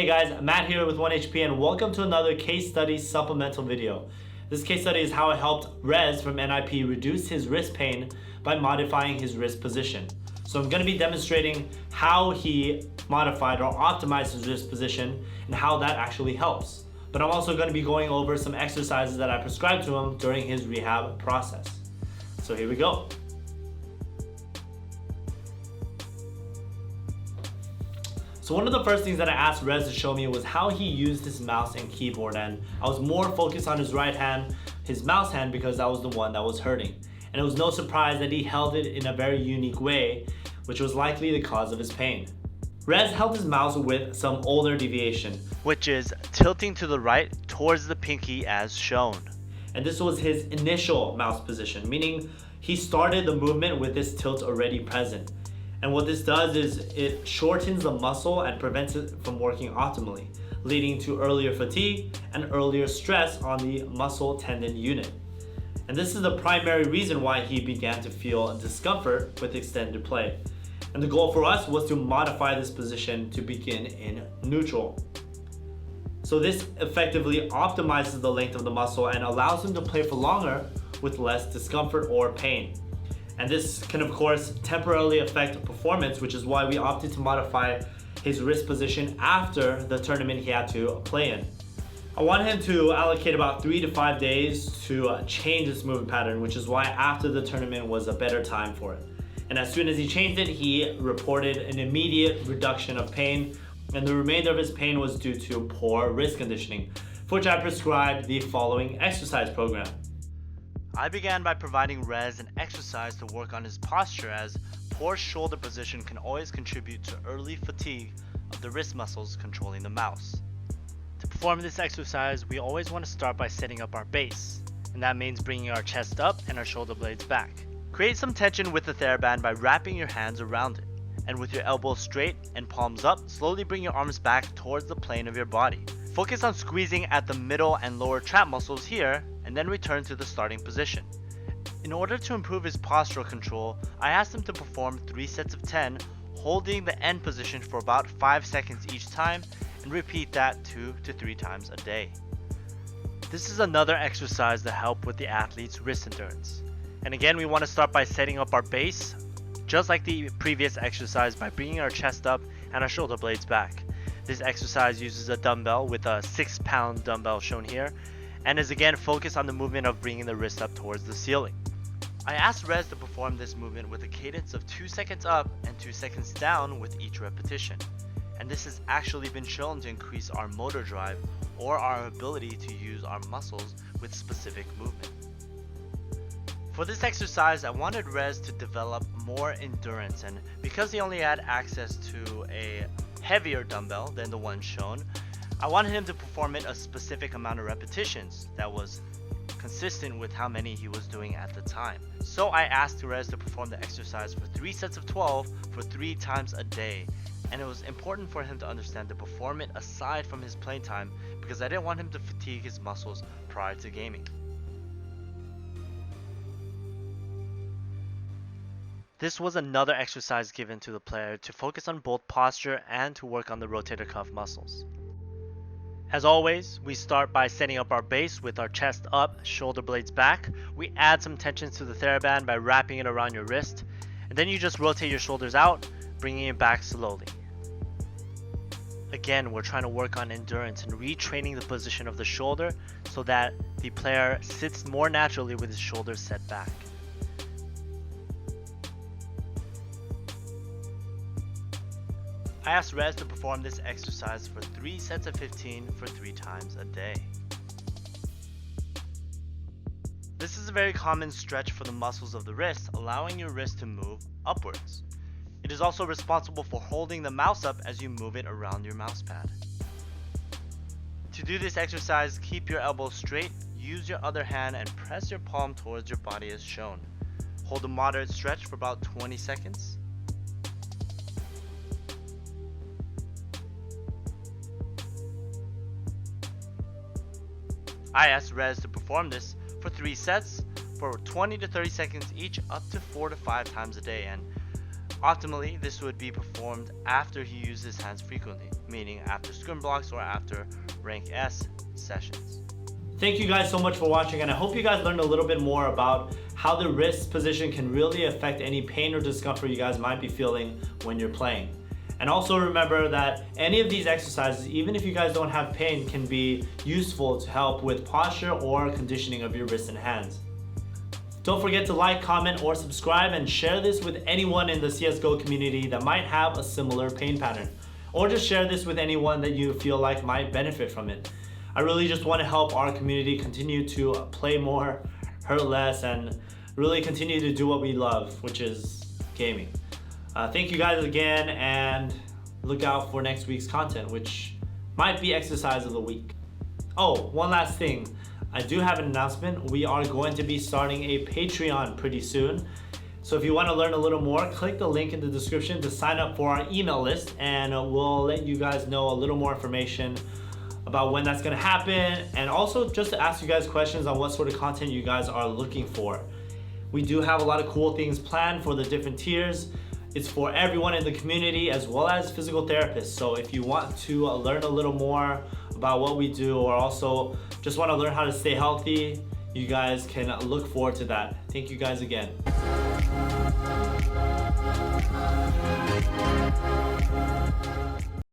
Hey guys, Matt here with 1HP and welcome to another case study supplemental video. This case study is how it helped Rez from NIP reduce his wrist pain by modifying his wrist position. So I'm going to be demonstrating how he modified or optimized his wrist position and how that actually helps. But I'm also going to be going over some exercises that I prescribed to him during his rehab process. So here we go. So one of the first things that I asked Rez to show me was how he used his mouse and keyboard, and I was more focused on his right hand, his mouse hand, because that was the one that was hurting. And it was no surprise that he held it in a very unique way, which was likely the cause of his pain. Rez held his mouse with some ulnar deviation, which is tilting to the right towards the pinky as shown. And this was his initial mouse position, meaning he started the movement with this tilt already present. And what this does is it shortens the muscle and prevents it from working optimally, leading to earlier fatigue and earlier stress on the muscle tendon unit. And this is the primary reason why he began to feel discomfort with extended play. And the goal for us was to modify this position to begin in neutral. So this effectively optimizes the length of the muscle and allows him to play for longer with less discomfort or pain. And this can of course temporarily affect performance, which is why we opted to modify his wrist position after the tournament he had to play in. I wanted him to allocate about 3 to 5 days to change this movement pattern, which is why after the tournament was a better time for it. And as soon as he changed it, he reported an immediate reduction of pain, and the remainder of his pain was due to poor wrist conditioning, for which I prescribed the following exercise program. I began by providing Rez an exercise to work on his posture, as poor shoulder position can always contribute to early fatigue of the wrist muscles controlling the mouse. To perform this exercise, we always want to start by setting up our base, and that means bringing our chest up and our shoulder blades back. Create some tension with the TheraBand by wrapping your hands around it, and with your elbows straight and palms up, slowly bring your arms back towards the plane of your body. Focus on squeezing at the middle and lower trap muscles here, and then return to the starting position. In order to improve his postural control, I asked him to perform 3 sets of 10, holding the end position for about 5 seconds each time, and repeat that 2 to 3 times a day. This is another exercise to help with the athlete's wrist endurance. And again, we want to start by setting up our base, just like the previous exercise, by bringing our chest up and our shoulder blades back. This exercise uses a dumbbell with a 6-pound dumbbell shown here, and is again focused on the movement of bringing the wrist up towards the ceiling. I asked Rez to perform this movement with a cadence of 2 seconds up and 2 seconds down with each repetition. And this has actually been shown to increase our motor drive, or our ability to use our muscles with specific movement. For this exercise, I wanted Rez to develop more endurance, and because he only had access to a heavier dumbbell than the one shown, I wanted him to perform it a specific amount of repetitions that was consistent with how many he was doing at the time. So I asked Rez to perform the exercise for 3 sets of 12 for 3 times a day, and it was important for him to understand to perform it aside from his playing time, because I didn't want him to fatigue his muscles prior to gaming. This was another exercise given to the player to focus on both posture and to work on the rotator cuff muscles. As always, we start by setting up our base with our chest up, shoulder blades back. We add some tension to the TheraBand by wrapping it around your wrist, and then you just rotate your shoulders out, bringing it back slowly. Again, we're trying to work on endurance and retraining the position of the shoulder so that the player sits more naturally with his shoulders set back. I asked Rez to perform this exercise for 3 sets of 15 for 3 times a day. This is a very common stretch for the muscles of the wrist, allowing your wrist to move upwards. It is also responsible for holding the mouse up as you move it around your mouse pad. To do this exercise, keep your elbows straight, use your other hand and press your palm towards your body as shown. Hold a moderate stretch for about 20 seconds. I asked Rez to perform this for 3 sets for 20 to 30 seconds each, up to 4 to 5 times a day, and Optimally, this would be performed after he used his hands frequently, meaning after scrim blocks or after rank S sessions. Thank you guys so much for watching, and I hope you guys learned a little bit more about how the wrist position can really affect any pain or discomfort you guys might be feeling when you're playing. And also remember that any of these exercises, even if you guys don't have pain, can be useful to help with posture or conditioning of your wrists and hands. Don't forget to like, comment, or subscribe, and share this with anyone in the CSGO community that might have a similar pain pattern. Or just share this with anyone that you feel like might benefit from it. I really just want to help our community continue to play more, hurt less, and really continue to do what we love, which is gaming. Thank you guys again, and look out for next week's content, which might be exercise of the week. Oh, one last thing. I do have an announcement. We are going to be starting a Patreon pretty soon. So if you want to learn a little more, click the link in the description to sign up for our email list, and we'll let you guys know a little more information about when that's going to happen, and also just to ask you guys questions on what sort of content you guys are looking for. We do have a lot of cool things planned for the different tiers. It's for everyone in the community as well as physical therapists. So if you want to learn a little more about what we do, or also just want to learn how to stay healthy, you guys can look forward to that. Thank you guys again.